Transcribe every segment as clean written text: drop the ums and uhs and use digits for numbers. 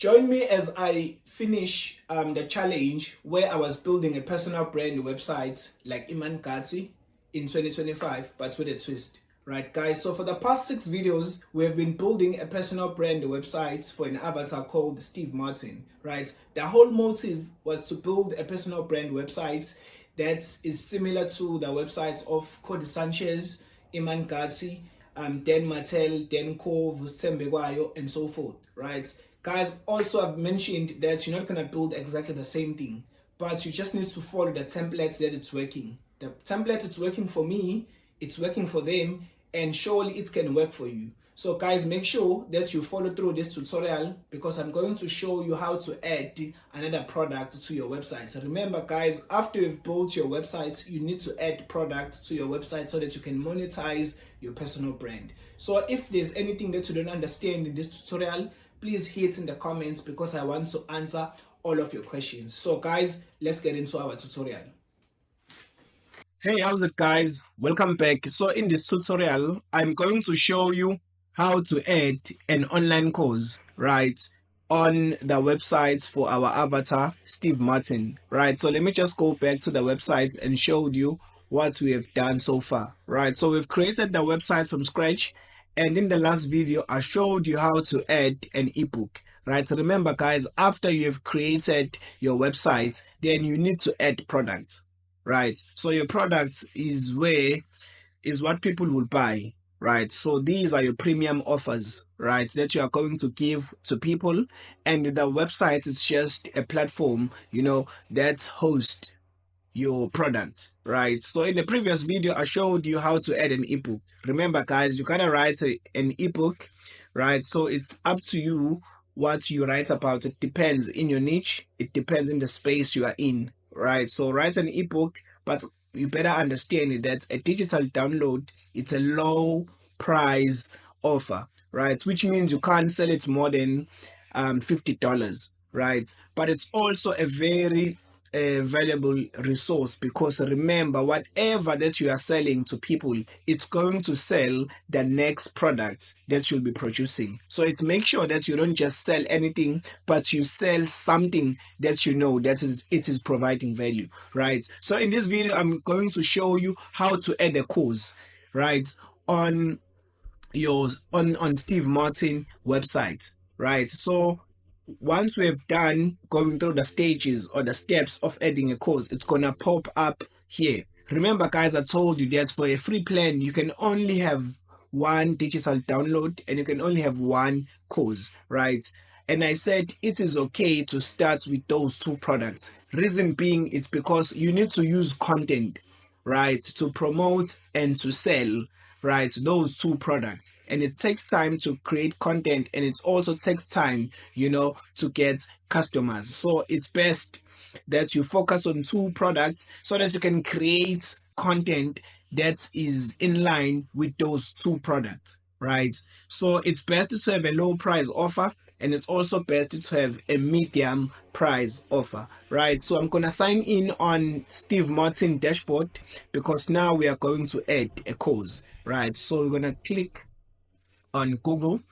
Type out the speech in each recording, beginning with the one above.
Join me as I finish the challenge where I was building a personal brand website like Iman Gati in 2025, but with a twist. Right, guys, so for the past 6 videos, we have been building a personal brand website for an avatar called Steve Martin. Right, the whole motive was to build a personal brand website that is similar to the websites of Cody Sanchez, Iman Gati, Dan Martel, Dan Cove, Vusembe, and so forth. Right, guys, also I've mentioned that you're not gonna build exactly the same thing, but you just need to follow the templates that it's working. The template it's working for me, it's working for them, and surely it can work for you. So guys, make sure that you follow through this tutorial because I'm going to show you how to add another product to your website. So remember guys, after you've built your website, you need to add product to your website so that you can monetize your personal brand. So if there's anything that you don't understand in this tutorial, please hit in the comments because I want to answer all of your questions. So guys, let's get into our tutorial. Hey, how's it guys? Welcome back. So in this tutorial, I'm going to show you how to add an online course, right, on the websites for our avatar, Steve Martin, right? So let me just go back to the website and show you what we have done so far, right? So we've created the website from scratch, and in the last video, I showed you how to add an ebook. Right, so remember guys, after you've created your website, then you need to add products. Right, so your product is what people will buy, right? So these are your premium offers, right, that you are going to give to people, and the website is just a platform, that hosts your product, right? So in the previous video, I showed you how to add an ebook. Remember guys, you gotta write an ebook, right? So it's up to you what you write about. It depends in your niche, it depends in the space you are in, right? So write an ebook, but you better understand that a digital download, it's a low price offer, right? Which means you can't sell it more than $50, right? But it's also a very valuable resource because remember, whatever that you are selling to people, it's going to sell the next product that you'll be producing. So it's make sure that you don't just sell anything, but you sell something that it is providing value, right? So in this video, I'm going to show you how to add a course, right, on Steve Martin website, right? So once we've done going through the stages or the steps of adding a course, it's gonna pop up here. Remember guys, I told you that for a free plan, you can only have one digital download and you can only have one course, right? And I said it is okay to start with those two products. Reason being, it's because you need to use content, right, to promote and to sell, right, those two products, and it takes time to create content, and it also takes time to get customers. So it's best that you focus on two products so that you can create content that is in line with those two products, right? So it's best to have a low price offer, and it's also best to have a medium price offer, right? So I'm gonna sign in on Steve Martin dashboard because now we are going to add a course, right? So we're gonna click on Google,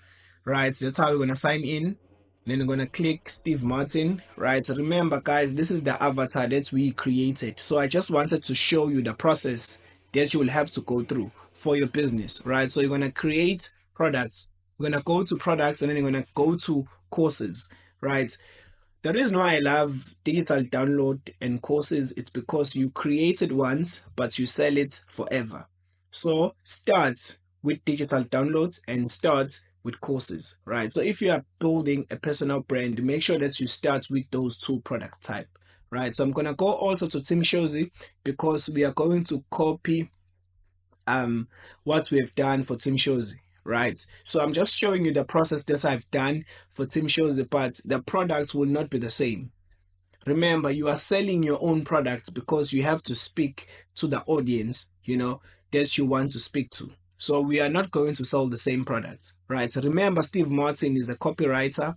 right? That's how we're gonna sign in. Then we're gonna click Steve Martin, right? So remember guys, this is the avatar that we created. So I just wanted to show you the process that you will have to go through for your business, right? So you're gonna create products. We're gonna go to products, and then you're gonna go to courses, right? The reason why I love digital download and courses, it's because you create it once, but you sell it forever. So start with digital downloads and start with courses, right? So if you are building a personal brand, make sure that you start with those two product type, right? So I'm gonna go also to Team Shozi because we are going to copy what we have done for Team Shozi, right? So I'm just showing you the process that I've done for Team Shozi, but the products will not be the same. Remember, you are selling your own product because you have to speak to the audience, that you want to speak to. So we are not going to sell the same product, right? So remember, Steve Martin is a copywriter,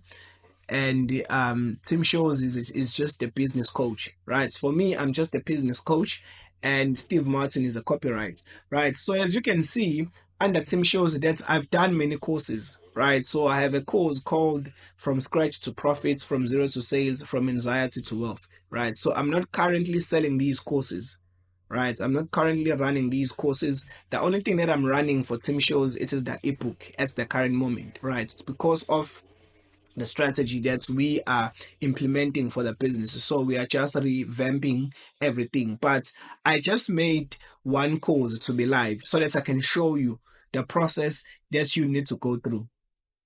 and Team Shozi is just a business coach, right? For me, I'm just a business coach, and Steve Martin is a copywriter, right? So as you can see, under Team Shozi that I've done many courses, right? So I have a course called From Scratch to Profits, From Zero to Sales, From Anxiety to Wealth, right? So I'm not currently selling these courses, right? I'm not currently running these courses. The only thing that I'm running for Tim Shows, it is the ebook at the current moment, right? It's because of the strategy that we are implementing for the business. So we are just revamping everything. But I just made one course to be live so that I can show you the process that you need to go through.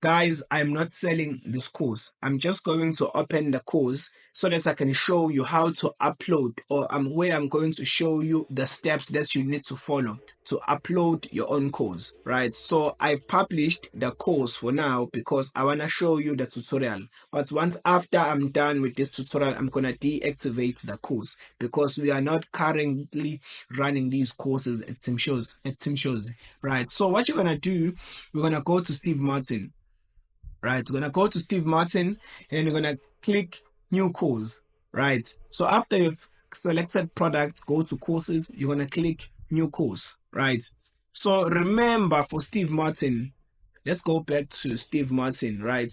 Guys, I'm not selling this course. I'm just going to open the course so that I can show you how to upload, or where I'm going to show you the steps that you need to follow to upload your own course, right? So I've published the course for now because I want to show you the tutorial. But once after I'm done with this tutorial, I'm going to deactivate the course because we are not currently running these courses at Tim Shows, right? So what you're going to do, we're going to go to Steve Martin. Right, we're gonna go to Steve Martin and you're gonna click new course, right? So after you've selected product, go to courses, you're gonna click new course, right? So remember, for Steve Martin, let's go back to Steve Martin, right?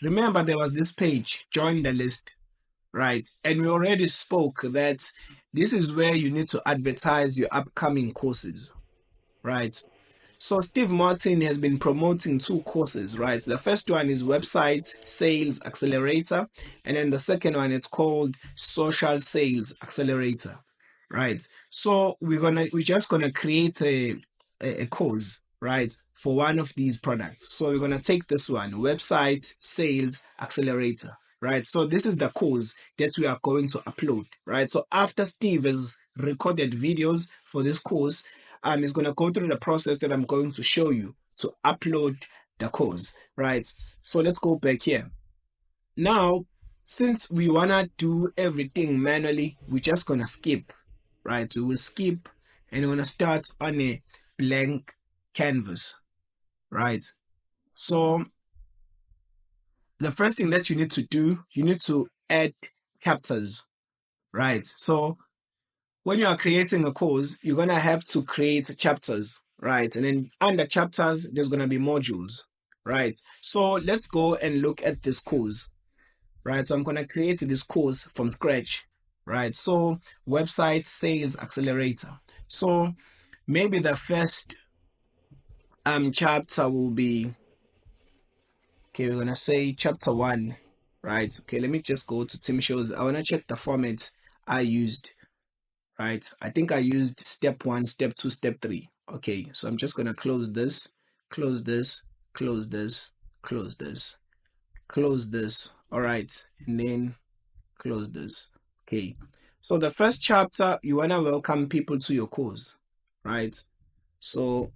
Remember, there was this page, join the list, right? And we already spoke that this is where you need to advertise your upcoming courses, right? So Steve Martin has been promoting two courses, right? The first one is Website Sales Accelerator, and then the second one is called Social Sales Accelerator, right? So we're just gonna create a course, right, for one of these products. So we're gonna take this one, Website Sales Accelerator. Right, so this is the course that we are going to upload, right? So after Steve has recorded videos for this course, is going to go through the process that I'm going to show you to upload the course, right? So let's go back here. Now, since we want to do everything manually, we're just going to skip, right? We will skip and we're going to start on a blank canvas, right? So the first thing that you need to do, you need to add chapters, right? So when you are creating a course, you're going to have to create chapters, right? And then under chapters, there's going to be modules, right? So let's go and look at this course, right? So I'm going to create this course from scratch, right? So Website Sales Accelerator. So maybe the first chapter will be, okay, we're going to say chapter 1, right? Okay, let me just go to Tim Shows. I want to check the format I used. Right, I think I used step 1, step 2, step 3. Okay, so I'm just gonna close this, close this, close this, close this, close this. All right, and then close this. Okay, so the first chapter, you wanna welcome people to your course, right? So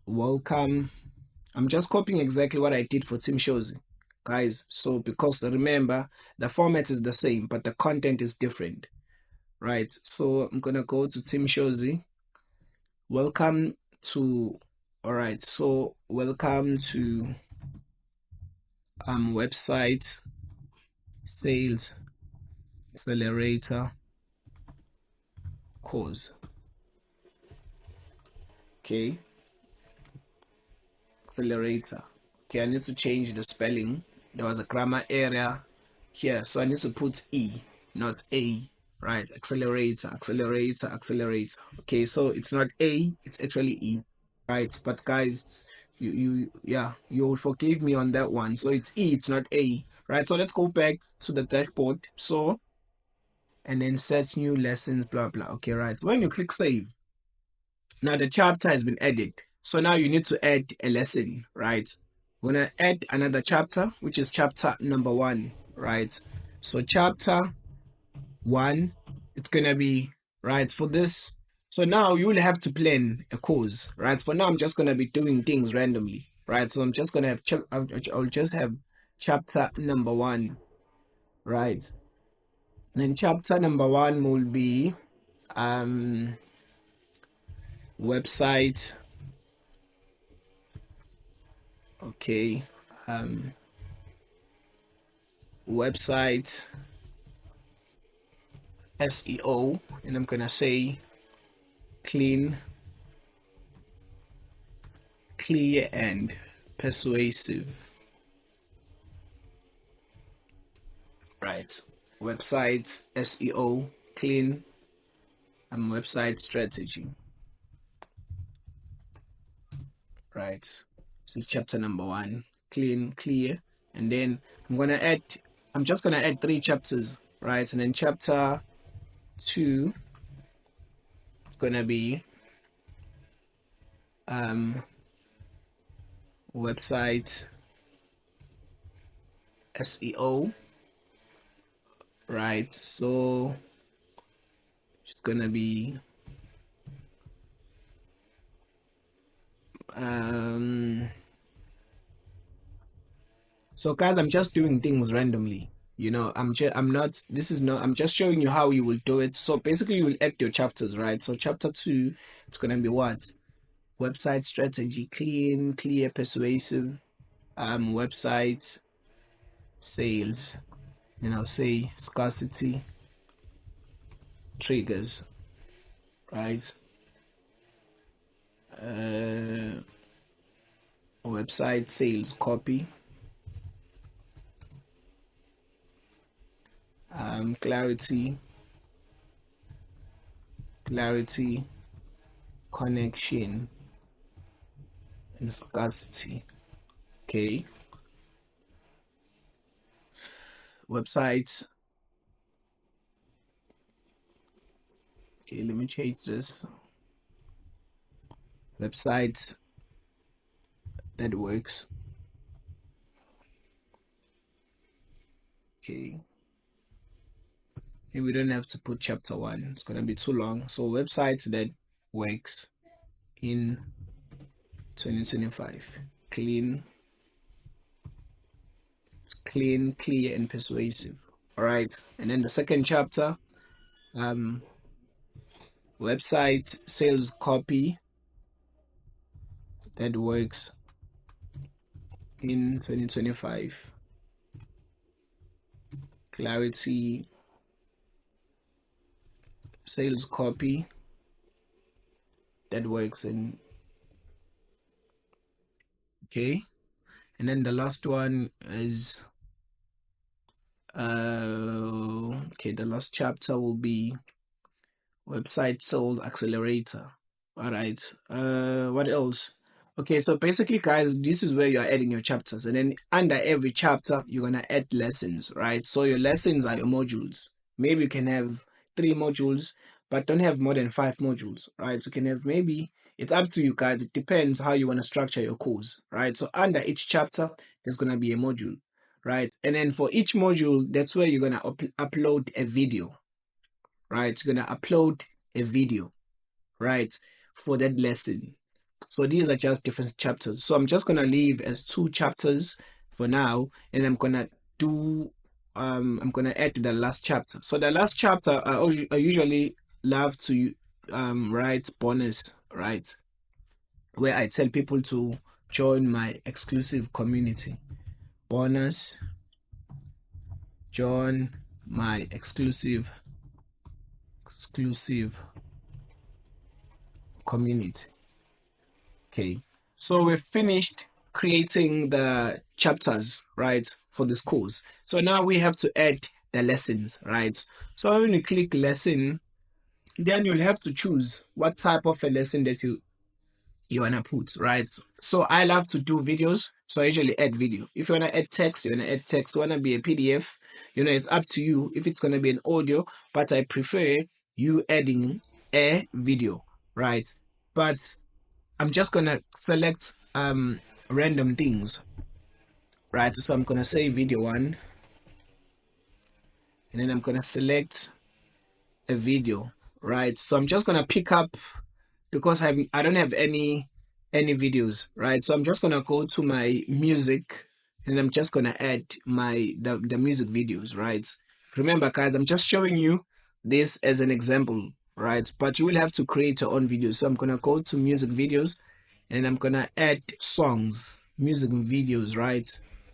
welcome. I'm just copying exactly what I did for Tim Shows, guys. So because remember, the format is the same, but the content is different. Right, so I'm gonna go to Tim Shozy. Welcome to, all right, so welcome to Website Sales Accelerator course. Okay, accelerator. Okay, I need to change the spelling. There was a grammar error here, so I need to put E, not A. Right, accelerator, accelerator, accelerator. Okay, so it's not A, it's actually E. Right, but guys, you'll forgive me on that one. So it's E, it's not A. Right, so let's go back to the dashboard. So, and then set new lessons, blah blah. Okay, right. So when you click save, now the chapter has been added. So now you need to add a lesson, right? We're gonna add another chapter, which is chapter number 1, right? So chapter 1, it's gonna be, right, for this. So now you will have to plan a course, right? For now, I'm just gonna be doing things randomly, right? So I'm just gonna have I'll just have chapter number 1, right? And chapter number 1 will be website. Okay, website SEO, and I'm gonna say clean, clear, and persuasive. Right. Website SEO, clean, and website strategy. Right. This is chapter number 1. Clean, clear. And then I'm just gonna add 3 chapters, right? And then chapter 2 is gonna be website SEO, right? So it's gonna be so guys, I'm just doing things randomly, I'm just showing you how you will do it. So basically you will add your chapters, right? So chapter 2, it's gonna be what? Website strategy, clean, clear, persuasive, website sales, say scarcity triggers, right? Website sales copy, clarity, connection, and scarcity. Okay. Websites. Okay, let me change this. Websites that works. Okay. We don't have to put chapter 1. It's gonna be too long. So websites that works in 2025. Clean, clear, and persuasive. All right. And then the second chapter, website sales copy that works in 2025. Clarity, sales copy that works in. Okay. And then the last one is the last chapter will be website sold accelerator. All right. What else? Okay, so basically guys, this is where you're adding your chapters, and then under every chapter you're gonna add lessons, right? So your lessons are your modules. Maybe you can have 3 modules, but don't have more than 5 modules, right? So you can have, maybe it's up to you guys. It depends how you want to structure your course, right? So under each chapter there's gonna be a module, right? And then for each module, that's where you're gonna upload a video, right? You're gonna upload a video, right, for that lesson. So these are just different chapters. So I'm just gonna leave as 2 chapters for now, and I'm gonna add to the last chapter. So the last chapter, I usually love to write bonus, right, where I tell people to join my exclusive community. Bonus, join my exclusive community. Okay, so we've finished creating the chapters, right, for this course. So now we have to add the lessons, right? So when you click lesson, then you'll have to choose what type of a lesson that you wanna put, right? So I love to do videos, so I usually add video. If you wanna add text, you wanna add text. You wanna be a PDF, it's up to you if it's gonna be an audio, but I prefer you adding a video, right? But I'm just gonna select random things, right? So I'm gonna say video 1, and then I'm gonna select a video, right? So I'm just gonna pick up, because I don't have any videos, right? So I'm just gonna go to my music, and I'm just gonna add the music videos, right? Remember guys, I'm just showing you this as an example, right? But you will have to create your own videos. So I'm gonna go to music videos, and I'm gonna add songs, music videos, right?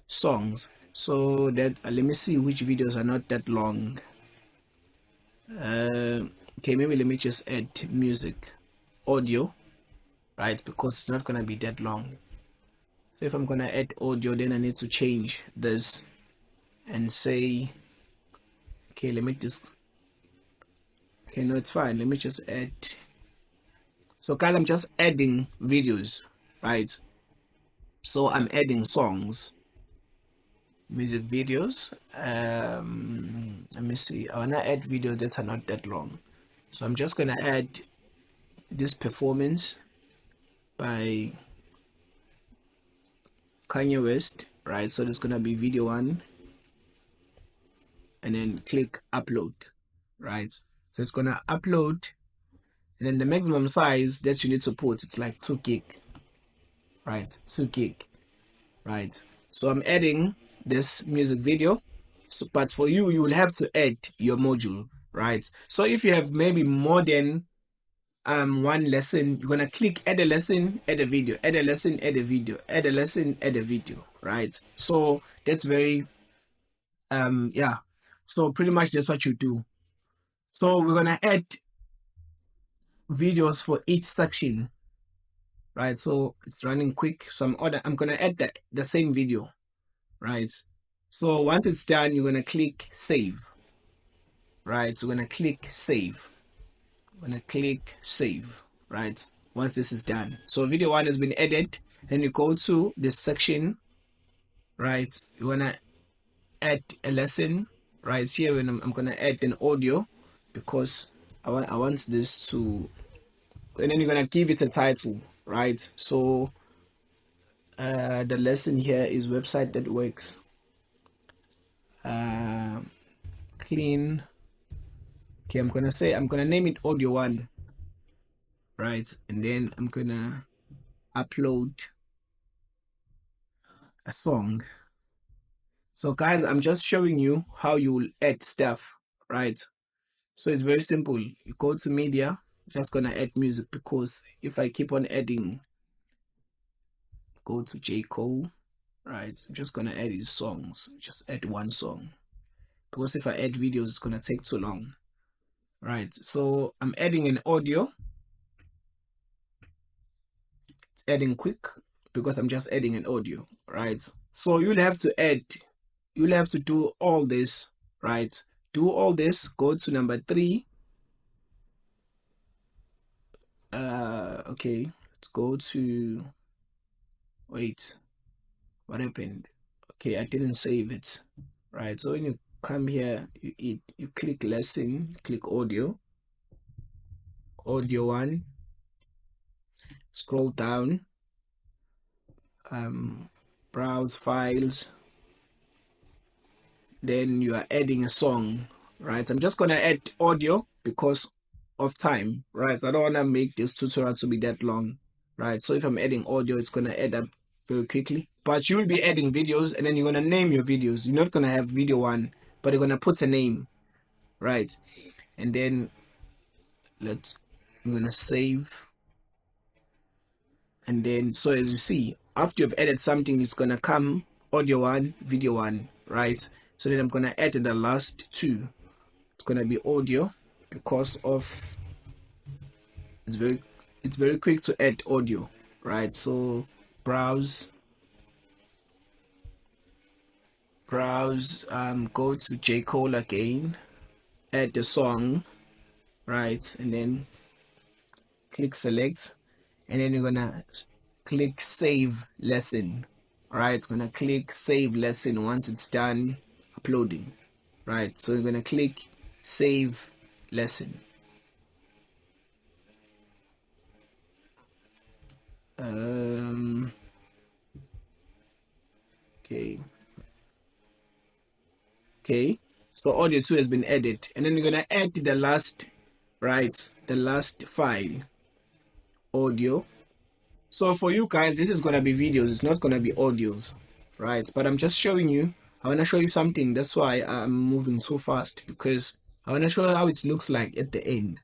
Songs. So that let me see which videos are not that long. Okay, maybe let me just add music audio, right, because it's not gonna be that long. So if I'm gonna add audio, then I need to change this and say, okay, let me just, okay, no, it's fine. Let me just add. So guys, I'm just adding videos, right? So I'm adding songs, music videos. Let me see. I wanna add videos that are not that long. So I'm just gonna add this performance by Kanye West, right? So there's gonna be video 1, and then click upload, right? So it's gonna upload, and then the maximum size that you need to put, it's like 2 gig, right? 2 gig, right? So I'm adding this music video. So, but for you, you will have to add your module, right? So if you have maybe more than one lesson, you're gonna click add a lesson, add a video, add a lesson, add a video, add a lesson, add a video, right? So that's very yeah. So pretty much that's what you do. So we're gonna add videos for each section, right? So it's running quick. So I'm gonna add the same video, right? So once it's done, you're gonna click save, right? So we're gonna click save. I'm gonna click save, right? Once this is done. So video 1 has been added. Then you go to this section, right? You wanna add a lesson, right? Here when I'm gonna add an audio because I want this to, and then you're gonna give it a title, right? So the lesson here is website that works. Clean. Okay, I'm gonna name it audio 1, right? And then I'm gonna upload a song. So guys, I'm just showing you how you will add stuff, right? So it's very simple. You go to media, just gonna add music, because if I keep on adding, go to J. Cole, right? I'm just gonna add his songs, just add one song, because if I add videos, it's gonna take too long, right? So I'm adding an audio. It's adding quick because I'm just adding an audio, right? So you'll have to do all this, right? Do all this, go to number 3. Okay, let's go to, wait, what happened? Okay, I didn't save it, right? So when you come here, you click lesson, click audio 1, scroll down, browse files, then you are adding a song, right? I'm just gonna add audio because of time, right? I don't want to make this tutorial to be that long, right? So if I'm adding audio, it's gonna add up very quickly. But you will be adding videos, and then you're gonna name your videos. You're not gonna have video 1, but you're gonna put a name, right? And then you're gonna save, and then so as you see, after you've added something, it's gonna come audio 1, video 1, right? So then I'm gonna add the last 2. It's gonna be audio because of it's very quick to add audio, right? So browse, go to J. Cole again, add the song, right? And then click select, and then you're gonna click save lesson, right? Gonna click save lesson once it's done uploading, right? So you're gonna click save lesson. Okay, so audio 2 has been added, and then you're gonna add the last, right? The last file, audio. So for you guys, this is gonna be videos, it's not gonna be audios, right? But I'm just showing you. I wanna show you something. That's why I'm moving so fast, because I wanna show you how it looks like at the end.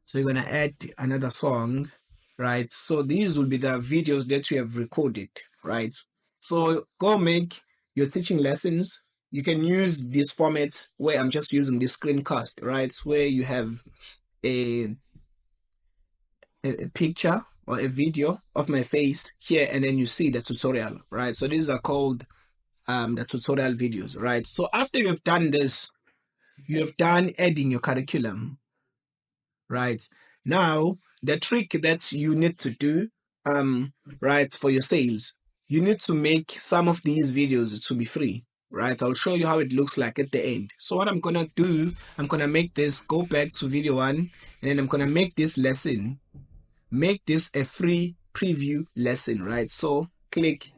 So you're gonna add another song, right? So these will be the videos that you have recorded, right? So go make your teaching lessons. You can use this format where I'm just using the screencast, right? Where you have a picture, or a video of my face here, and then you see the tutorial, right? So these are called the tutorial videos, right? So after you've done this, you have done adding your curriculum, right? Now, the trick that you need to do, right, for your sales, you need to make some of these videos to be free, right? I'll show you how it looks like at the end. So what I'm gonna do, I'm gonna make this, go back to video 1, and then I'm gonna make this lesson, make this a free preview lesson, right? So click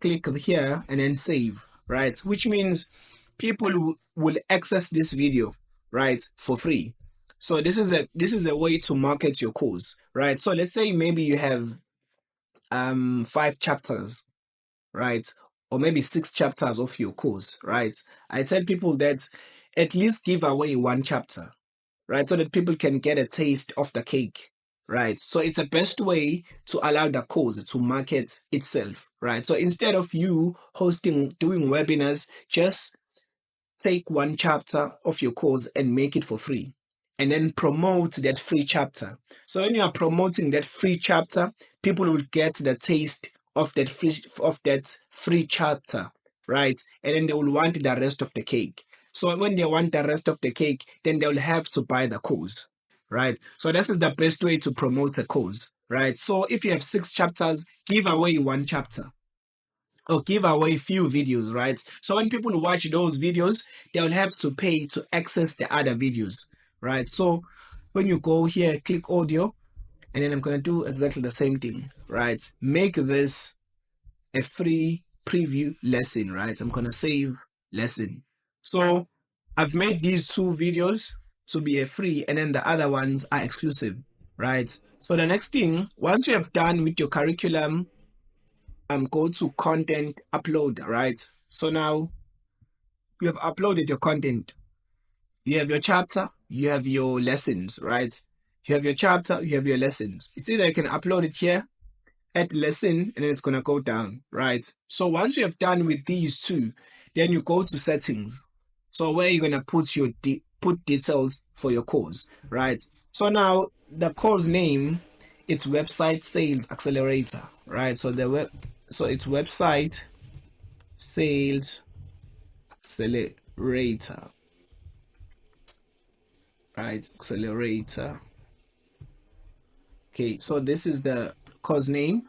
here and then save, right? Which means people will access this video, right, for free. So this is a way to market your course, right? So let's say maybe you have 5 chapters, right? Or maybe 6 chapters of your course, right? I tell people that at least give away 1 chapter, right? So that people can get a taste of the cake, right? So it's the best way to allow the course to market itself, right? So instead of you doing webinars, just take 1 chapter of your course and make it for free, and then promote that free chapter. So when you are promoting that free chapter, people will get the taste of that free chapter, right? And then they will want the rest of the cake. So when they want the rest of the cake, then they'll have to buy the course, right? So this is the best way to promote a course, right? So if you have 6 chapters, give away 1 chapter, or give away few videos, right? So when people watch those videos, they'll have to pay to access the other videos, right? So when you go here, click audio, and then I'm going to do exactly the same thing, right? Make this a free preview lesson, right? I'm going to save lesson. So I've made these 2 videos to be a free, and then the other ones are exclusive, right? So the next thing, once you have done with your curriculum, go to content upload, right? So now you have uploaded your content. You have your chapter, you have your lessons, right? You have your chapter, you have your lessons. It's either you can upload it here, add lesson, and then it's going to go down, right? So once you have done with these 2, then you go to settings. So where you're going to put your put details for your course, right? So now the course name, it's Website Sales Accelerator, right? So it's Website Sales Accelerator, right? Accelerator. Okay, so this is the course name,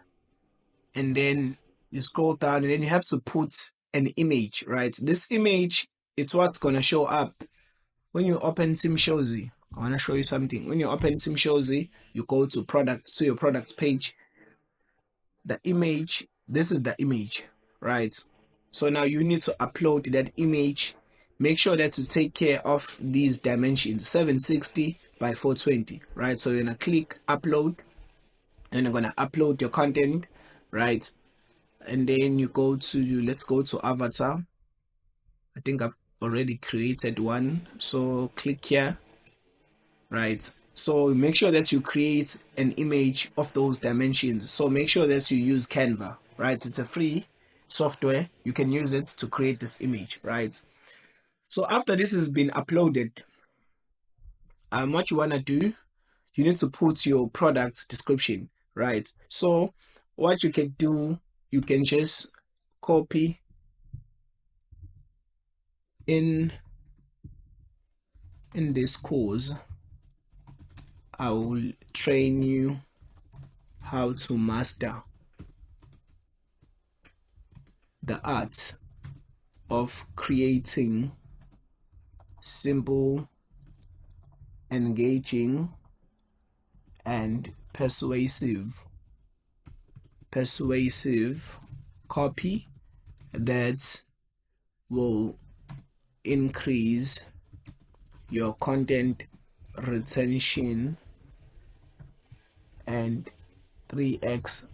and then you scroll down, and then you have to put an image, right? This image, it's what's gonna show up when you open SimShozy. I want to show you something. When you open SimShozy, you go to your products page. The image, this is the image, right? So now you need to upload that image. Make sure that you take care of these dimensions, 760 by 420, right? So you're gonna click upload, and you're gonna upload your content, right? And then you go to, let's go to avatar. I think I've already created one, so click here, right? So make sure that you create an image of those dimensions. So make sure that you use Canva, right? It's a free software. You can use it to create this image, right? So after this has been uploaded, what you want to do, you need to put your product description, right? So what you can do, you can just copy in this course. I will train you how to master the art of creating simple, engaging, and persuasive copy that will increase your content retention and 3x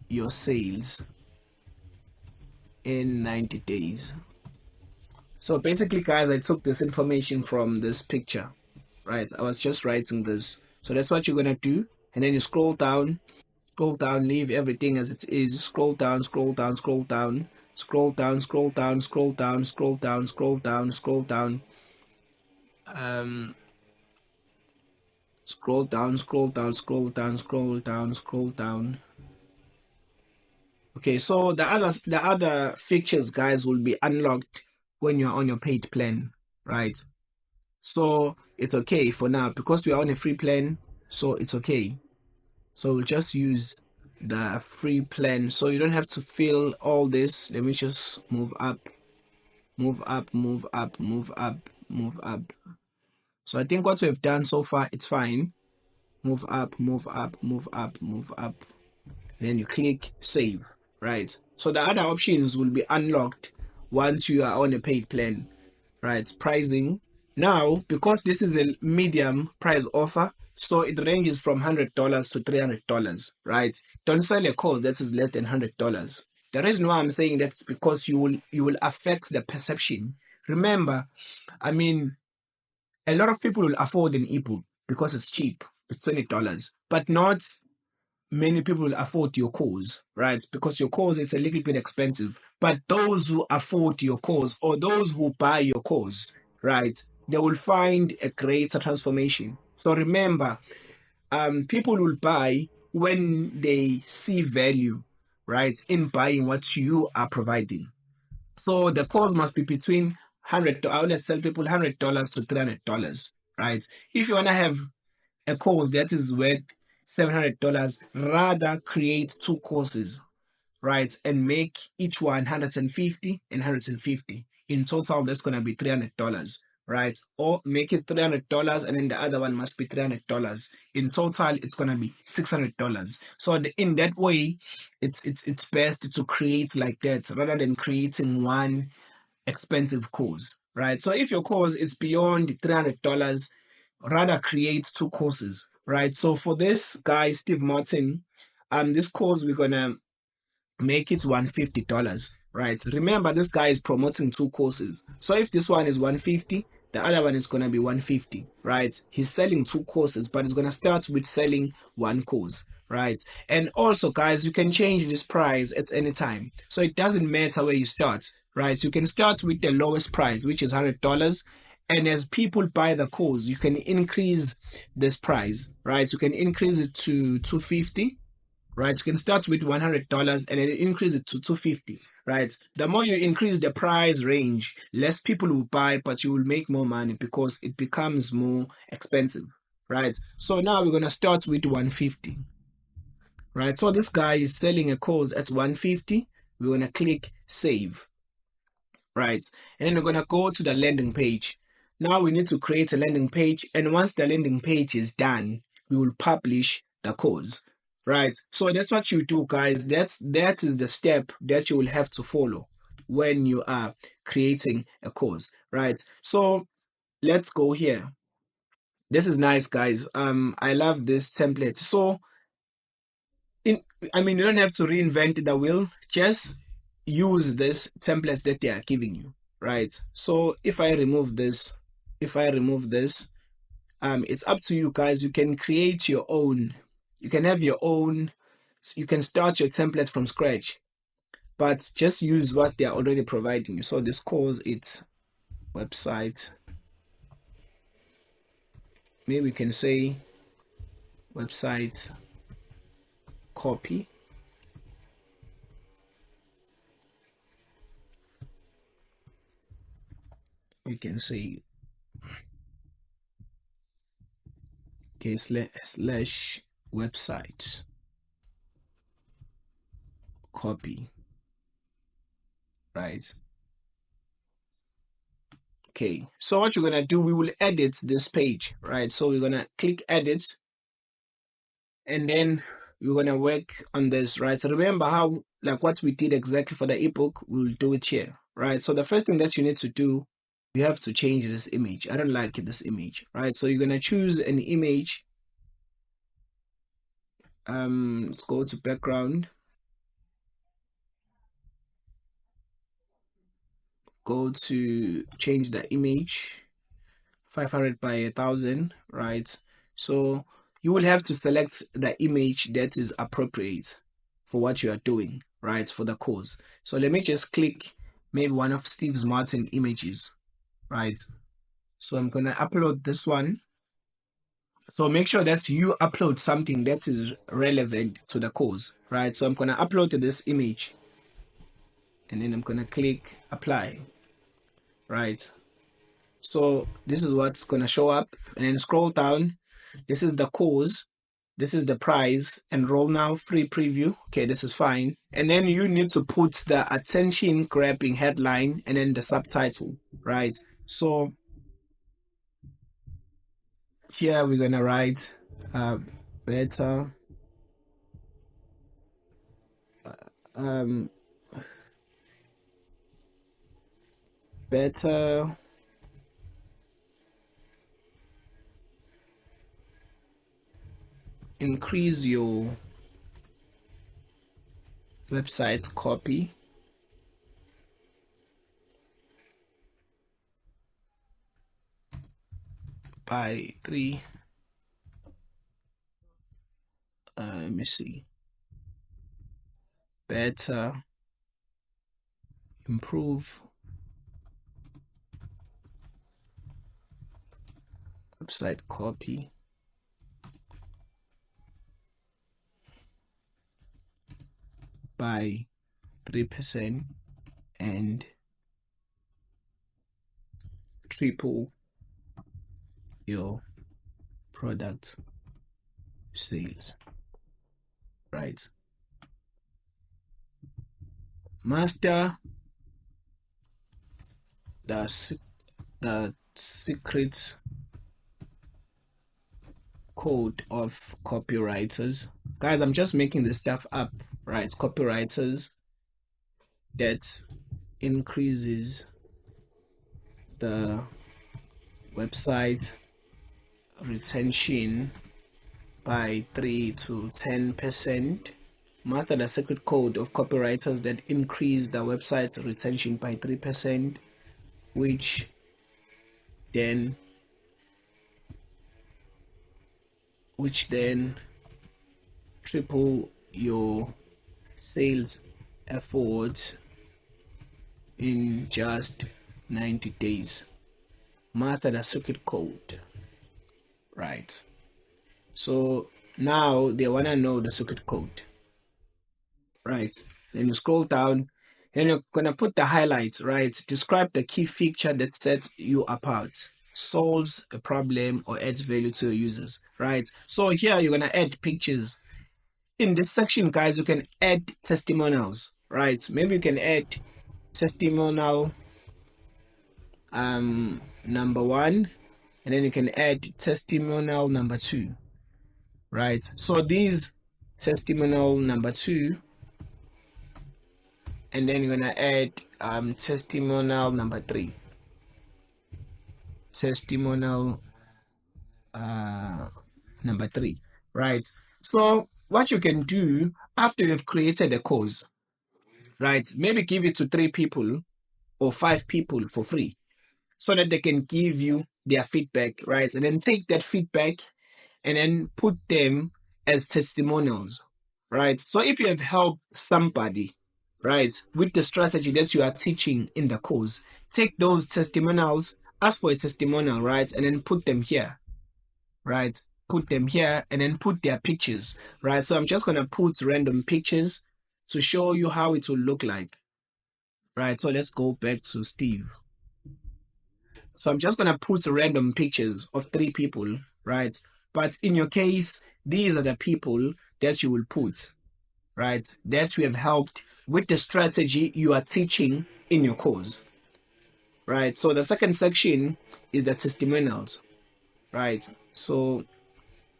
your sales in 90 days. So basically, guys, I took this information from this picture, right? I was just writing this. So that's what you're gonna do, and then you scroll down, leave everything as it is, scroll down, scroll down, scroll down, scroll down, scroll down, scroll down, scroll down, scroll down, scroll down. Scroll down, scroll down, scroll down, scroll down, scroll down. Okay, so the other features, guys, will be unlocked when you're on your paid plan, right? So it's okay for now because we are on a free plan, so it's okay. So we'll just use the free plan, so you don't have to fill all this. Let me just move up, move up, move up, move up, move up. So I think what we've done so far, it's fine. Move up, move up, move up, move up. Then you click save, right? So the other options will be unlocked once you are on a paid plan, right? Pricing. Now, because this is a medium price offer, so it ranges from $100 to $300, right? Don't sell a course that is less than $100. The reason why I'm saying that is because you will affect the perception. Remember, I mean, a lot of people will afford an ebook because it's cheap. It's $20, but not many people will afford your course, right? Because your course is a little bit expensive. But those who afford your course or those who buy your course, right, they will find a greater transformation. So remember, people will buy when they see value, right, in buying what you are providing. So the course must be between I always tell people $100 to $300, right? If you want to have a course that is worth $700, rather create two courses, right? And make each one 150 and 150. In total, that's going to be $300, right? Or make it $300 and then the other one must be $300. In total, it's going to be $600. So in that way, it's best to create like that rather than creating one expensive course, right? So if your course is beyond $300, rather create two courses, right? So for this guy, Steve Martin, this course we're gonna make it $150, right? Remember, this guy is promoting two courses. So if this one is 150, the other one is gonna be 150, right? He's selling two courses, but he's gonna start with selling one course, right? And also, guys, you can change this price at any time. So it doesn't matter where you start, right? You can start with the lowest price, which is $100. And as people buy the course, you can increase this price, right? You can increase it to 250, right? You can start with $100 and then increase it to 250, right? The more you increase the price range, less people will buy, but you will make more money because it becomes more expensive, right? So now we're going to start with 150, right? So this guy is selling a course at 150. We're going to click save, right? And then we're going to go to the landing page. Now we need to create a landing page. And once the landing page is done, we will publish the course, right? So that's what you do, guys. That is the step that you will have to follow when you are creating a course, right? So let's go here. This is nice, guys. I love this template. So you don't have to reinvent the wheel. Just use this templates that they are giving you, right? So if I remove this, it's up to you, guys. You can create your own. You can have your own. You can start your template from scratch, but just use what they are already providing you. So this course, it's website. Maybe we can say website copy. We can say okay slash website copy, right? Okay, so what you're gonna do, we will edit this page, right? So we're gonna click edit, and then we're gonna work on this, right? So remember how, like what we did exactly for the ebook, we'll do it here, right? So the first thing that you need to do, you have to change this image. I don't like this image, right? So you're gonna choose an image. Let's go to background. Go to change the image, 500 by 1000, right? So you will have to select the image that is appropriate for what you are doing, right, for the course. So let me just click maybe one of Steve Martin images, right? So I'm gonna upload this one. So make sure that you upload something that is relevant to the course, right? So I'm gonna upload this image, and then I'm gonna click apply, right? So this is what's gonna show up, and then scroll down. This is the course. This is the price. Enroll now, free preview. Okay, this is fine. And then you need to put the attention grabbing headline and then the subtitle, right? So here we're gonna write better um better increase your website copy by 3. Let me see. Better improve website copy by 3% and triple your product sales, right? Master the secret code of copywriters. Guys, I'm just making this stuff up, right? Copywriters that increases the website retention by 3 to 10%. Master the secret code of copywriters that increase the website retention by 3%, which then triple your sales efforts in just 90 days. Master the secret code, right? So now they want to know the secret code, right? Then you scroll down, and you're going to put the highlights, right? Describe the key feature that sets you apart, solves a problem, or adds value to your users, right? So here you're going to add pictures. In this section, guys, you can add testimonials, right? Maybe you can add testimonial number 1, and then you can add testimonial number 2, right? So these testimonial number 2, and then you're gonna add testimonial number 3, testimonial number 3, right? So what you can do after you've created a course, right? Maybe give it to 3 people or 5 people for free, so that they can give you their feedback, right? And then take that feedback and then put them as testimonials, right? So if you have helped somebody, right, with the strategy that you are teaching in the course, take those testimonials, ask for a testimonial, right, and then put them here, right? Put them here and then put their pictures, right? So I'm just going to put random pictures to show you how it will look like, right? So let's go back to Steve. So I'm just going to put random pictures of 3 people, right? But in your case, these are the people that you will put, right? That you have helped with the strategy you are teaching in your course, right? So the second section is the testimonials, right? So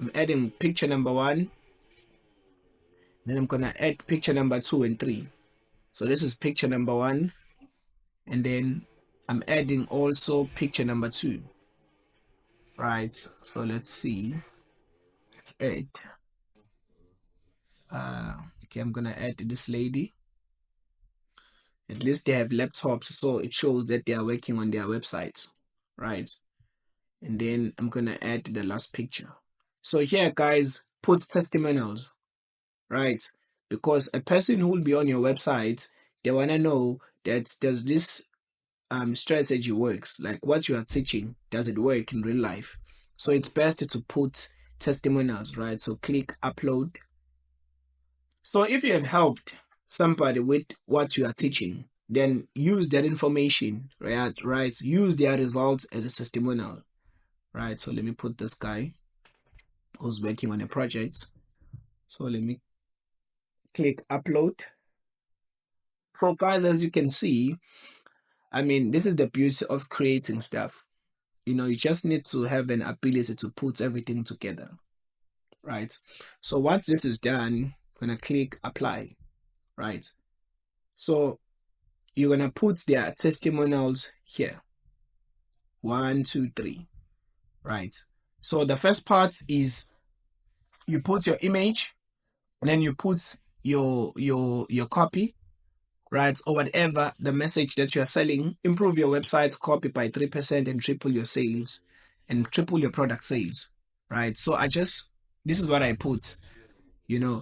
I'm adding picture number 1, then I'm going to add picture number 2 and 3. So this is picture number 1, and then I'm adding also picture number 2, right? So let's see. Let's add. Okay, I'm gonna add this lady. At least they have laptops, so it shows that they are working on their website, right? And then I'm gonna add the last picture. So here, guys, put testimonials, right? Because a person who will be on your website, they wanna know that does this strategy works, like what you are teaching, does it work in real life? So it's best to put testimonials, right? So click upload. So if you have helped somebody with what you are teaching, then use that information, right? Right? Use their results as a testimonial, right? So let me put this guy who's working on a project. So let me click upload. So guys, as you can see, I mean, this is the beauty of creating stuff. You just need to have an ability to put everything together, right? So once this is done, I'm gonna click apply, right? So you're gonna put their testimonials here. 1, 2, 3, right? So the first part is you put your image, and then you put your copy, right? Or whatever the message that you are selling. Improve your website copy by 3% and triple your sales and triple your product sales, right? So this is what I put.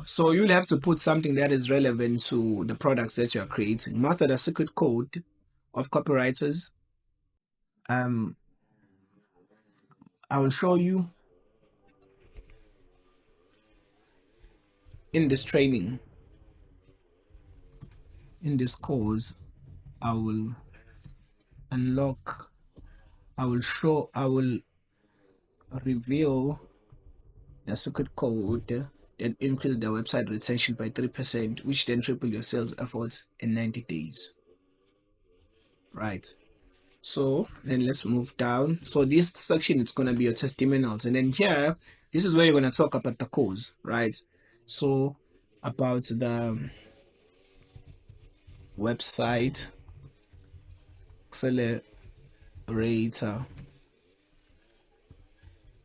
So you'll have to put something that is relevant to the products that you're creating. Master the secret code of copywriters. I will show you in this training, in this course. I will unlock, I will reveal the secret code that increase the website retention by 3%, which then triple your sales efforts in 90 days. Right. So then let's move down. So this section is going to be your testimonials. And then here, this is where you're going to talk about the course, right? So about the website accelerator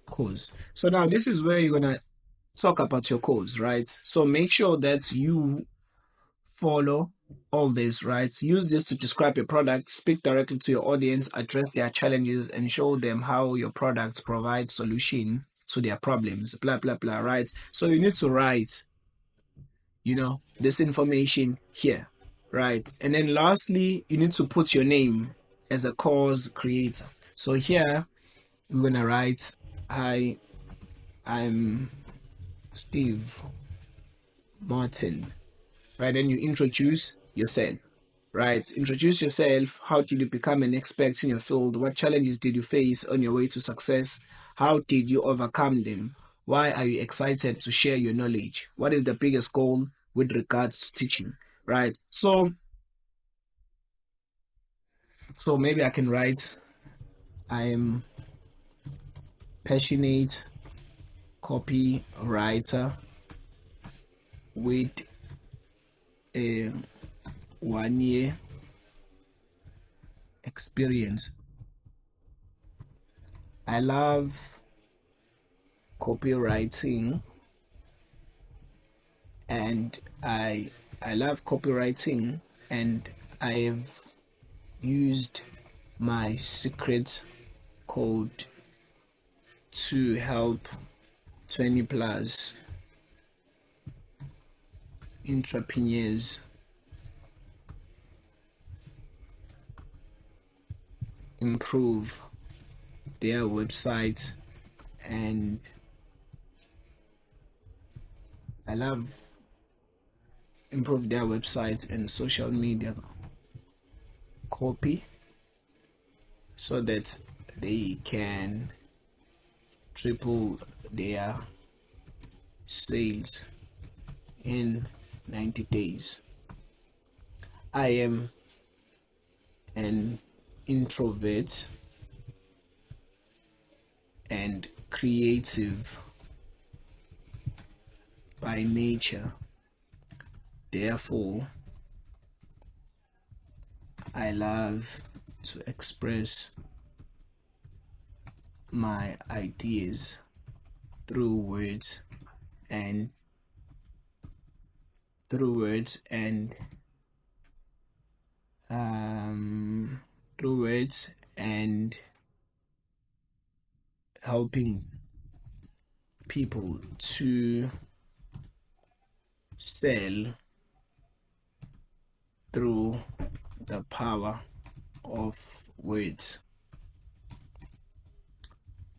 course. So now this is where you're going to talk about your course, right? So make sure that you follow all this, right? Use this to describe your product, speak directly to your audience, address their challenges, and show them how your products provide solution to their problems, blah, blah, blah, right? So you need to write, this information here, right? And then lastly, you need to put your name as a course creator. So here, we're going to write, hi, I'm Steve Martin, right? Then you introduce yourself, right? Introduce yourself. How did you become an expert in your field? What challenges did you face on your way to success? How did you overcome them? Why are you excited to share your knowledge? What is the biggest goal with regards to teaching, right? So maybe I can write, I am passionate copywriter with a 1-year experience. I love copywriting, and I love copywriting, and I've used my secret code to help 20 plus entrepreneurs improve their website, and I love improve their websites and social media copy so that they can triple their sales in 90 days. I am an introvert and creative by nature. Therefore, I love to express my ideas through words and helping people to sell through the power of words,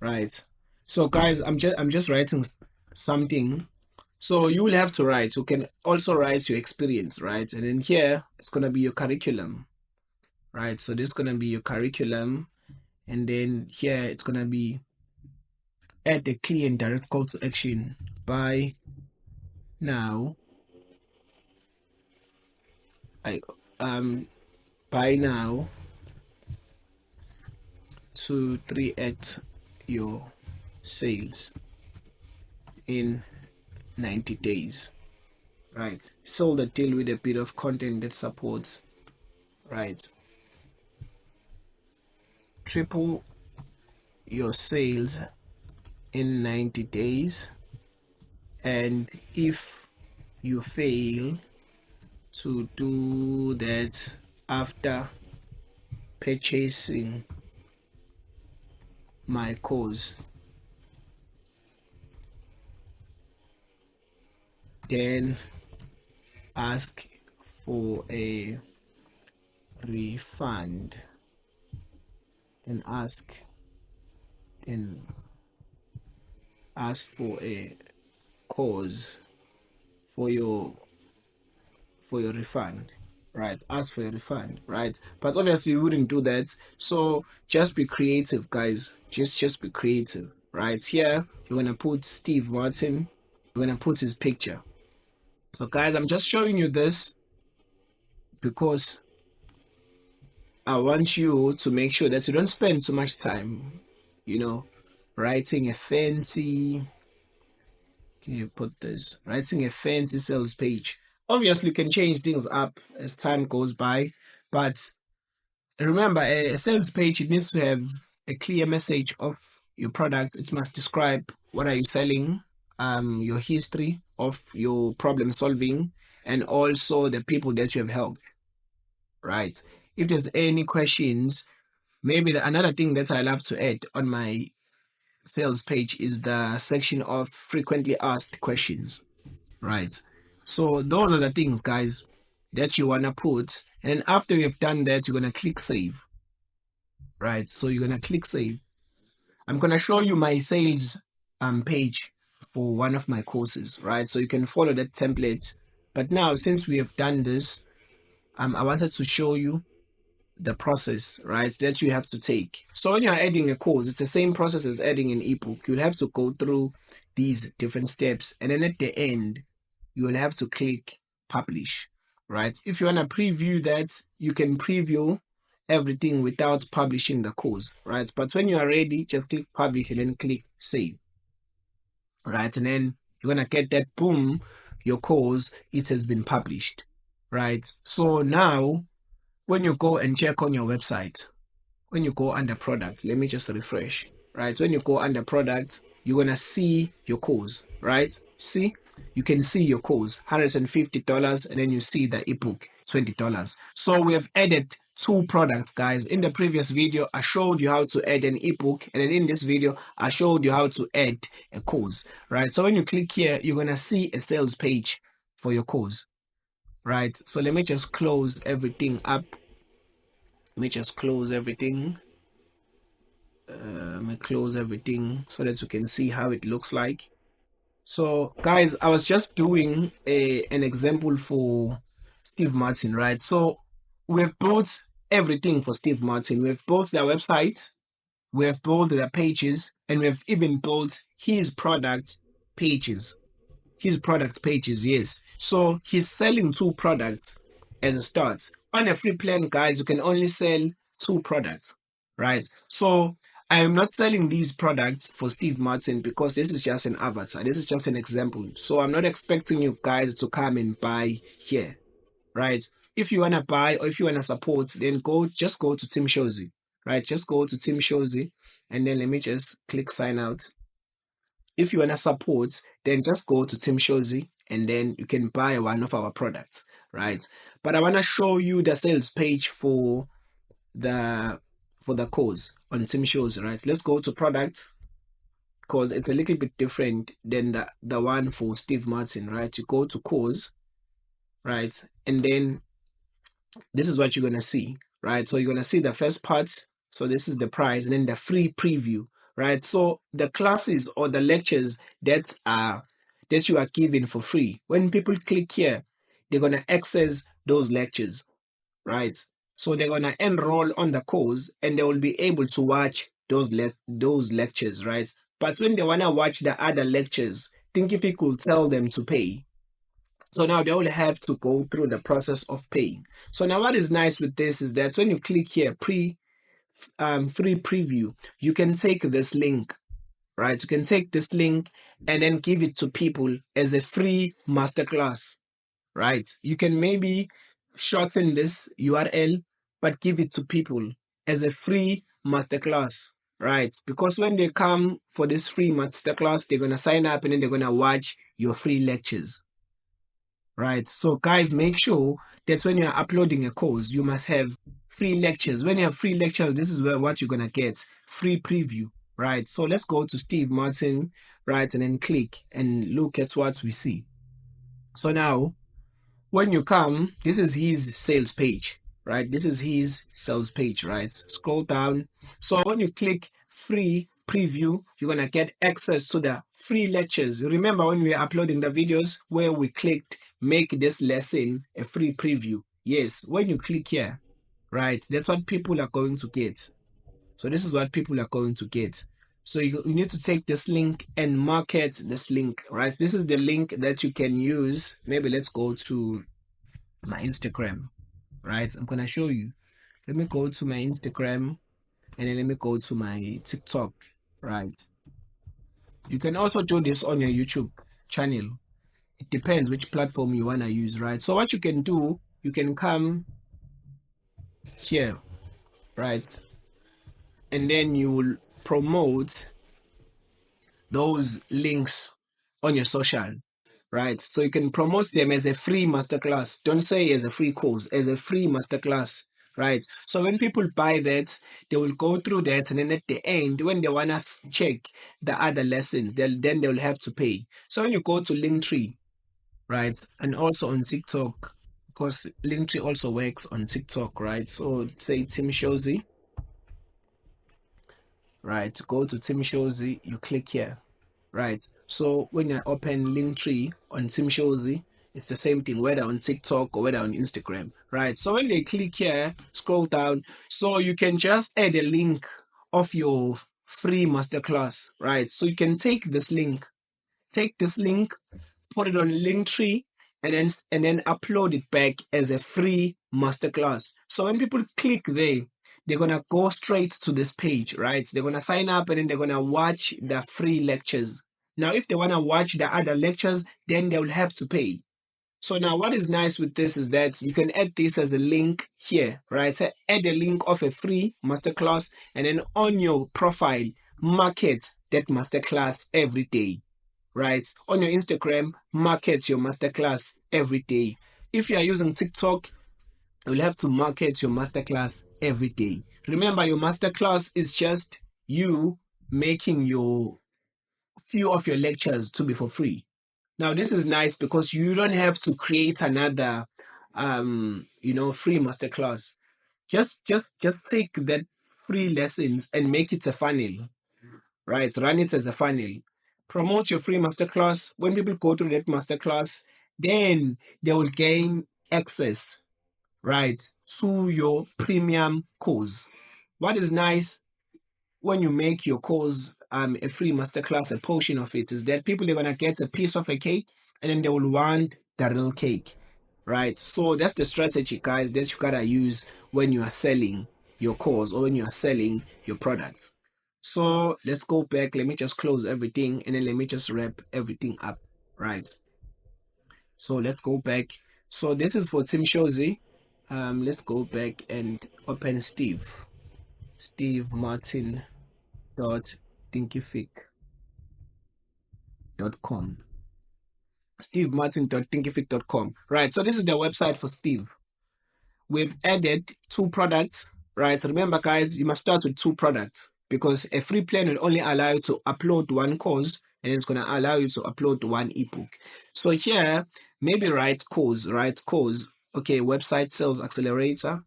right? So guys, I'm just writing something. So you will have to write. You can also write your experience, right? And then here it's gonna be your curriculum, right? So this is gonna be your curriculum, and then here it's gonna be add a clear and direct call to action. Buy now. I buy now to 3x your sales in 90 days. Right. Sold a deal with a bit of content that supports, right? Triple your sales in 90 days. And if you fail to do that after purchasing my course, then ask for a refund. Then ask for a cause for your refund, right? Ask for your refund, right? But obviously you wouldn't do that. So just be creative, guys. Just be creative, right? Here you're gonna put Steve Martin. You're gonna put his picture. So guys, I'm just showing you this because I want you to make sure that you don't spend too much time, writing a fancy. Can you put this? Writing a fancy sales page. Obviously, you can change things up as time goes by, but remember, a sales page, it needs to have a clear message of your product. It must describe what are you selling, your history of your problem solving, and also the people that you have helped, right? If there's any questions, maybe another thing that I love to add on my sales page is the section of frequently asked questions, right? So those are the things, guys, that you want to put. And then after you've done that, you're going to click save, right? So you're going to click save. I'm going to show you my sales page for one of my courses, right? So you can follow that template. But now, since we have done this, I wanted to show you the process, right, that you have to take. So when you're adding a course, it's the same process as adding an ebook. You'll have to go through these different steps. And then at the end, you will have to click publish, right? If you want to preview that, you can preview everything without publishing the course, right? But when you are ready, just click publish and then click save, right? And then you're going to get that, boom, your course, it has been published, right? So now, when you go and check on your website, when you go under products, let me just refresh, right? When you go under products, you're going to see your course, right? See, you can see your course, $150, and then you see the ebook, $20. So we have added 2 products, guys. In the previous video, I showed you how to add an ebook, and then in this video, I showed you how to add a course, right? So when you click here, you're going to see a sales page for your course, right? So let me just close everything up. Let me just close everything. Let me close everything so that you can see how it looks like. So guys, I was just doing an example for Steve Martin, right? So we've built everything for Steve Martin. We've built their website, we've built their pages, and we've even built his product pages. Yes. So he's selling 2 products as a start. On a free plan, guys, you can only sell 2 products, right? So I am not selling these products for Steve Martin because this is just an avatar. This is just an example. So I'm not expecting you guys to come and buy here, right? If you want to buy or if you want to support, then just go to Tim Shozy, right? Just go to Tim Shozy, and then let me just click sign out. If you want to support, then just go to Tim Shozy and then you can buy one of our products, right? But I want to show you the sales page for the course on Tim Shozy, right? Let's go to product because it's a little bit different than the one for Steve Martin, right? You go to course, right? And then this is what you're going to see, right? So you're going to see the first part. So this is the price, and then the free preview, right? So the classes or the lectures that you are given for free, when people click here, they're gonna access those lectures, right? So they're gonna enroll on the course and they will be able to watch those lectures, right? But when they wanna watch the other lectures, Thinkific could tell them to pay. So now they will have to go through the process of paying. So now what is nice with this is that when you click here, free preview, you can take this link, right? You can take this link and then give it to people as a free masterclass, right? You can maybe shorten this URL, but give it to people as a free masterclass, right? Because when they come for this free masterclass, they're going to sign up and then they're going to watch your free lectures, right? So guys, make sure that when you're uploading a course, you must have free lectures. When you have free lectures, this is what you're going to get, free preview, right? So let's go to Steve Martin, right? And then click and look at what we see. So now when you come, this is his sales page, right? This is his sales page, right? Scroll down. So when you click free preview, you're going to get access to the free lectures. Remember when we were uploading the videos where we clicked make this lesson a free preview? Yes, when you click here, right? That's what people are going to get. So this is what people are going to get. So you need to take this link and market this link, right? This is the link that you can use. Maybe let's go to my Instagram, right? I'm going to show you. Let me go to my Instagram and then let me go to my TikTok, right? You can also do this on your YouTube channel. It depends which platform you want to use, right? So what you can do, you can come here, right? And then you will promote those links on your social, right? So you can promote them as a free masterclass. Don't say as a free course, as a free masterclass, right? So when people buy that, they will go through that, and then at the end, when they wanna check the other lessons, then they will have to pay. So when you go to Linktree, right, and also on TikTok, because Linktree also works on TikTok, right? So say Tim Shozy, right? Go to Tim Shozy, you click here. Right. So when you open Linktree on Tim Shozy, it's the same thing, whether on TikTok or whether on Instagram. Right. So when they click here, scroll down. So you can just add a link of your free masterclass. Right. So you can take this link, put it on Linktree, and then upload it back as a free masterclass. So when people click there, they're gonna go straight to this page, right? They're gonna sign up and then they're gonna watch the free lectures. Now, if they wanna watch the other lectures, then they will have to pay. So now what is nice with this is that you can add this as a link here, right? So add a link of a free masterclass and then on your profile, market that masterclass every day, right? On your Instagram, market your masterclass every day. If you are using TikTok, you'll have to market your masterclass every day. Remember, your masterclass is just you making your few of your lectures to be for free. Now, this is nice because you don't have to create another, free masterclass. Just take that free lessons and make it a funnel, right? Run it as a funnel. Promote your free masterclass. When people go through that masterclass, then they will gain access, right, to your premium course. What is nice when you make your course a free masterclass, a portion of it is that people are gonna get a piece of a cake and then they will want the real cake, right? So that's the strategy, guys, that you gotta use when you are selling your course or when you are selling your product. So let's go back. Let me just close everything and then let me just wrap everything up, right? So let's go back. So this is for Tim Shozy. Let's go back and open Steve Martin dot thinkific.com. SteveMartin.thinkific.com. Right. So this is the website for Steve. We've added 2 products. Right. So remember, guys, you must start with 2 products because a free plan will only allow you to upload 1 course and it's going to allow you to upload 1 ebook. So here, maybe write course. Okay, website sales accelerator.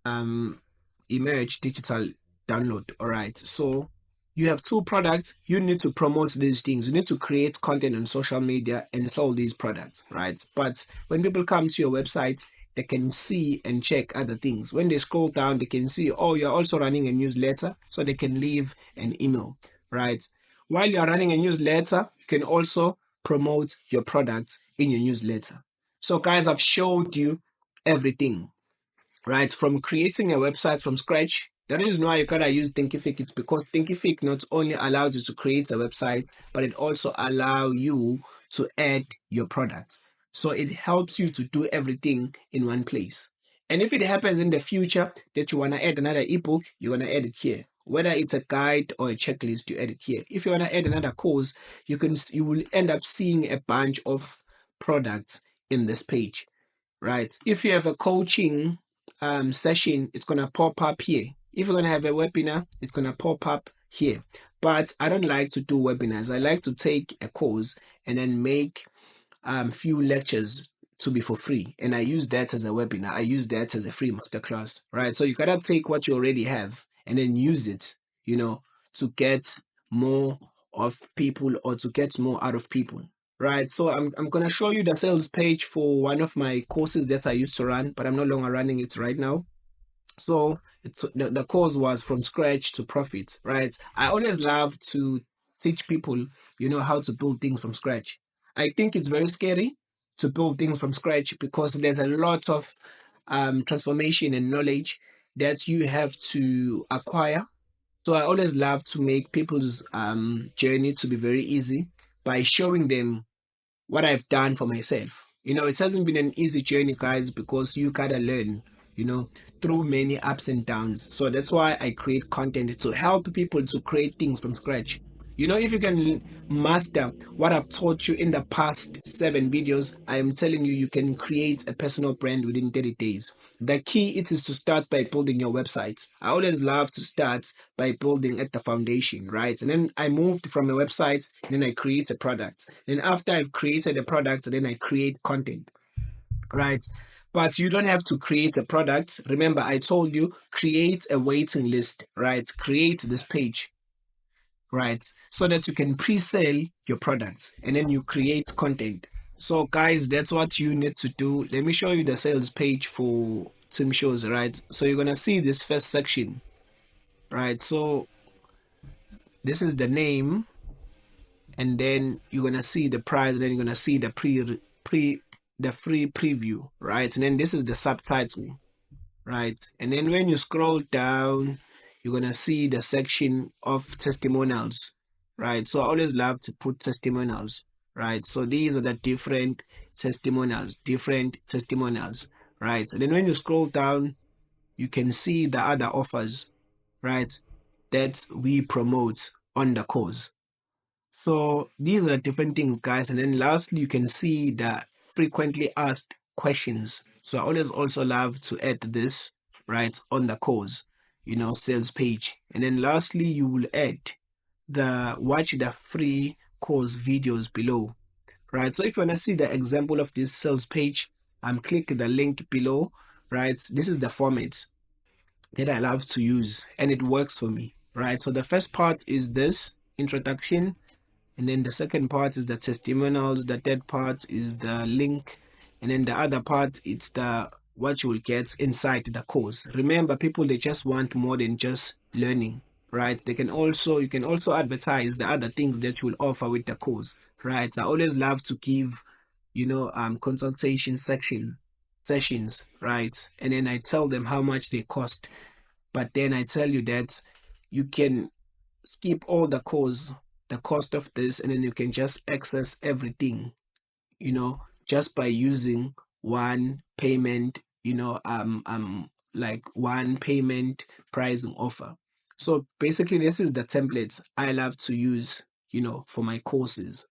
Emerge digital download. All right. So you have two products, you need to promote these things. You need to create content on social media and sell these products, right? But when people come to your website, they can see and check other things. When they scroll down, they can see, oh, you're also running a newsletter, so they can leave an email, right? While you're running a newsletter, you can also promote your products in your newsletter. So guys, I've showed you everything, right? From creating a website from scratch. The reason why you gotta use Thinkific is because Thinkific not only allows you to create a website, but it also allows you to add your product. So it helps you to do everything in one place. And if it happens in the future that you want to add another ebook, you want to add it here. Whether it's a guide or a checklist, you add it here. If you want to add another course, you will end up seeing a bunch of products in this page, right? If you have a coaching session, it's gonna pop up here. If you're gonna have a webinar, it's gonna pop up here. But I don't like to do webinars. I like to take a course and then make few lectures to be for free, and I use that as a webinar. I use that as a free masterclass, right? So you gotta take what you already have and then use it, to get more of people or to get more out of people, right? So I'm gonna show you the sales page for one of my courses that I used to run, but I'm no longer running it right now. So the course was from scratch to profit, right? I always love to teach people, how to build things from scratch. I think it's very scary to build things from scratch because there's a lot of transformation and knowledge that you have to acquire. So I always love to make people's journey to be very easy by showing them what I've done for myself. It hasn't been an easy journey, guys, because you gotta learn, through many ups and downs. So that's why I create content to help people to create things from scratch. If you can master what I've taught you in the past 7 videos, I am telling you, you can create a personal brand within 30 days. The key is to start by building your website. I always love to start by building at the foundation, right? And then I moved from a website, and then I create a product. Then after I've created a product, then I create content, right? But you don't have to create a product. Remember, I told you, create a waiting list, right? Create this page, right? So that you can pre-sell your products and then you create content. So guys, that's what you need to do. Let me show you the sales page for Tim Shows, right? So you're gonna see this first section, right? So this is the name, and then you're gonna see the price, and then you're gonna see the free preview, right? And then this is the subtitle, right? And then when you scroll down, you're gonna see the section of testimonials, right? So I always love to put testimonials, right? So these are the different testimonials, right? And then when you scroll down, you can see the other offers, right, that we promote on the course. So these are different things, guys. And then lastly, you can see the frequently asked questions. So I always also love to add this, right, on the course, sales page. And then lastly, you will add watch the free course videos below, right? So if you want to see the example of this sales page, click the link below, right? This is the format that I love to use and it works for me, right? So the first part is this introduction, and then the second part is the testimonials, the third part is the link, and then the other part, it's the what you will get inside the course. Remember, people, they just want more than just learning, right? You can also advertise the other things that you will offer with the course, right? I always love to give, consultation sessions, right? And then I tell them how much they cost, but then I tell you that you can skip all the cost of this, and then you can just access everything, just by using one payment, like one payment pricing offer. So basically, this is the templates I love to use, for my courses,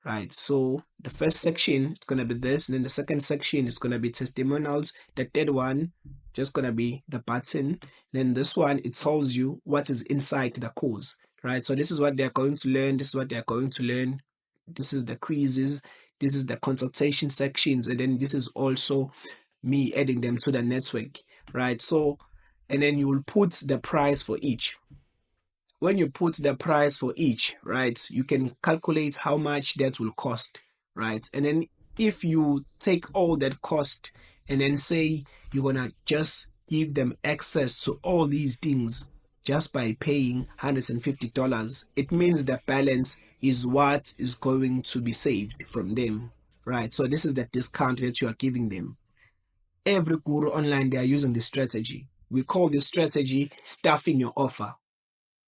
right? So the first section is going to be this, and then the second section is going to be testimonials. The third one just going to be the button. Then this one, it tells you what is inside the course, right? So this is what they're going to learn. This is what they're going to learn. This is the quizzes. This is the consultation sections. And then this is also me adding them to the network, right? So, and then you will put the price for each. when you put the price for each, right, you can calculate how much that will cost, right? And then if you take all that cost and then say you're gonna just give them access to all these things just by paying $150, it means the balance is what is going to be saved from them, right? So this is the discount that you are giving them. Every guru online, they are using this strategy. We call this strategy stuffing your offer,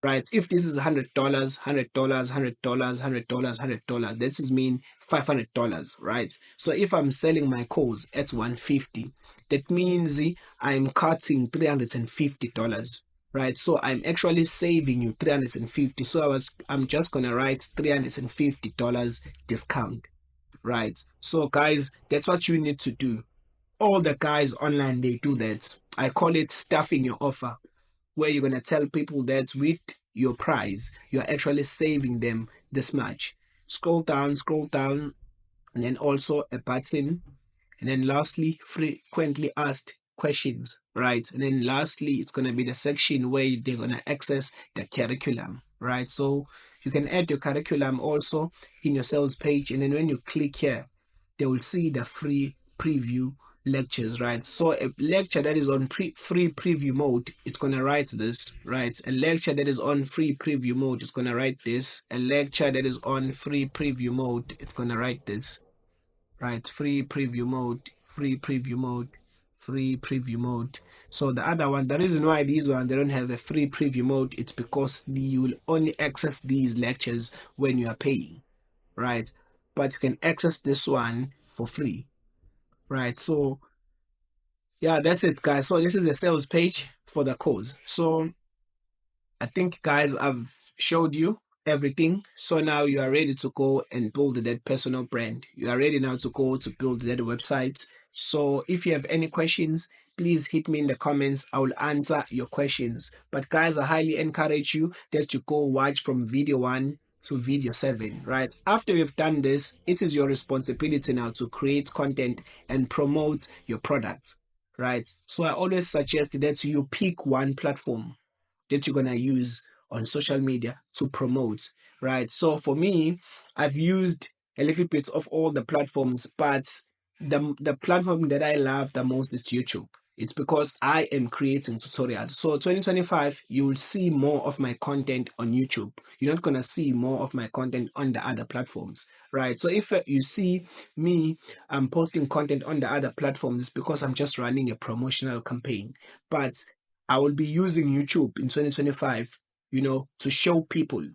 right? If this is $100, $100, $100, $100, $100, this is mean $500, right? So if I'm selling my course at $150, that means I'm cutting $350, right? So I'm actually saving you $350. So I'm just gonna write $350 discount, right? So guys, that's what you need to do. All the guys online, they do that. I call it stuffing your offer, where you're going to tell people that with your price, you're actually saving them this much. Scroll down, and then also a button. And then lastly, frequently asked questions, right? And then lastly, it's going to be the section where they're going to access the curriculum, right? So you can add your curriculum also in your sales page. And then when you click here, they will see the free preview lectures, right? So a lecture that is on free preview mode, it's gonna write this, right? A lecture that is on free preview mode, it's gonna write this. A lecture that is on free preview mode, it's gonna write this, right? Free preview mode, free preview mode, free preview mode. So the other one, the reason why these one they don't have a free preview mode, it's because you will only access these lectures when you are paying, right? But you can access this one for free, right? So yeah, that's it, guys. So this is the sales page for the course. So I think, guys, I've showed you everything. So now you are ready to go and build that personal brand. You are ready now to go to build that website. So if you have any questions, please hit me in the comments. I will answer your questions. But guys, I highly encourage you that you go watch from video 1 to video 7, right? After you've done this, it is your responsibility now to create content and promote your products, right? So I always suggest that you pick one platform that you're going to use on social media to promote, right? So for me, I've used a little bit of all the platforms, but the platform that I love the most is YouTube. It's because I am creating tutorials. So 2025, you will see more of my content on YouTube. You're not going to see more of my content on the other platforms, right? So if you see me posting content on the other platforms, it's because I'm just running a promotional campaign. But I will be using YouTube in 2025, to show people.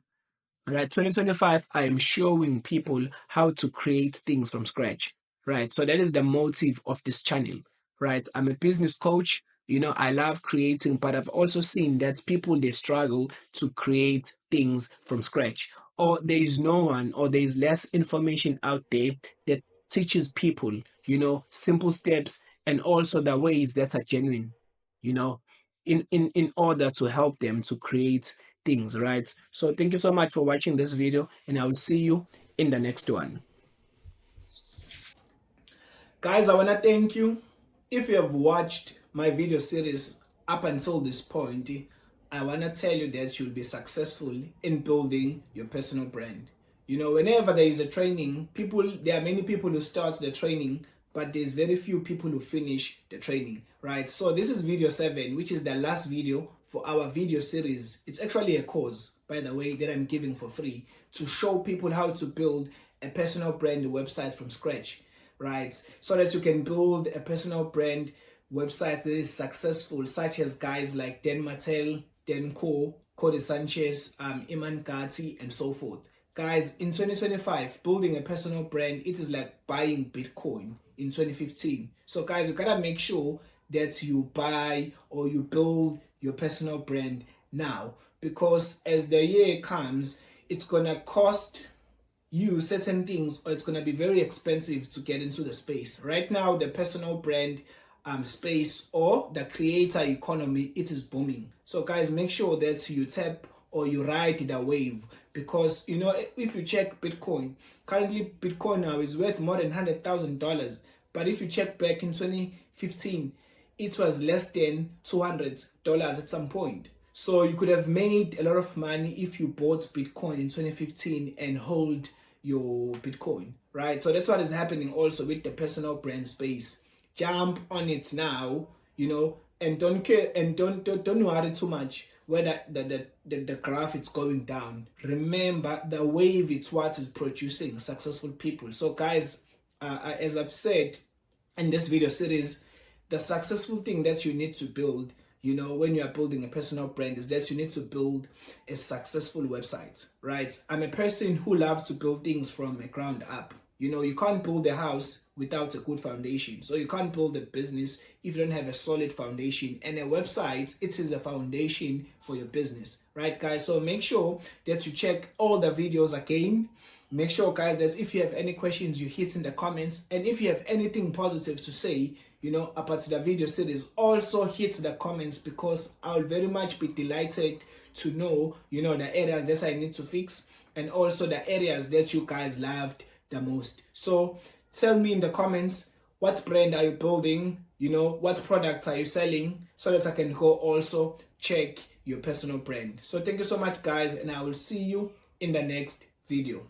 Right, 2025, I am showing people how to create things from scratch. Right, so that is the motive of this channel. Right, I'm a business coach. I love creating, but I've also seen that people they struggle to create things from scratch, or there is no one, or there is less information out there that teaches people, simple steps and also the ways that are genuine. You know, in order to help them to create things, right? So thank you so much for watching this video, and I will see you in the next one. Guys, I want to thank you. If you have watched my video series up until this point, I want to tell you that you'll be successful in building your personal brand. Whenever there is a training, there are many people who start the training, but there's very few people who finish the training, right? So this is video 7, which is the last video for our video series. It's actually a course, by the way, that I'm giving for free to show people how to build a personal brand website from scratch, right? So that you can build a personal brand website that is successful, such as guys like Dan Mattel, Dan Ko, Cody Sanchez, Iman Gatti, and so forth. Guys, in 2025, building a personal brand, it is like buying Bitcoin in 2015. So guys, you gotta make sure that you buy or you build your personal brand now, because as the year comes, it's gonna cost you certain things, or it's going to be very expensive to get into the space. Right now, the personal brand space or the creator economy, it is booming. So guys, make sure that you tap or you ride the wave, because if you check Bitcoin, currently Bitcoin now is worth more than $100,000, but if you check back in 2015, it was less than $200 at some point. So you could have made a lot of money if you bought Bitcoin in 2015 and hold your Bitcoin, right? So that's what is happening also with the personal brand space. Jump on it now, and don't care, and don't worry too much whether the graph is going down. Remember, the wave it's what is producing successful people. So guys, as I've said in this video series, the successful thing that you need to build, when you are building a personal brand, is that you need to build a successful website, right? I'm a person who loves to build things from the ground up. You can't build a house without a good foundation. So you can't build a business if you don't have a solid foundation. And a website, it is a foundation for your business, right, guys? So make sure that you check all the videos again. Make sure, guys, that if you have any questions, you hit in the comments. And if you have anything positive to say, about the video series, also hit the comments, because I'll very much be delighted to know, the areas that I need to fix, and also the areas that you guys loved the most. So tell me in the comments, what brand are you building? What products are you selling, so that I can go also check your personal brand. So thank you so much, guys, and I will see you in the next video.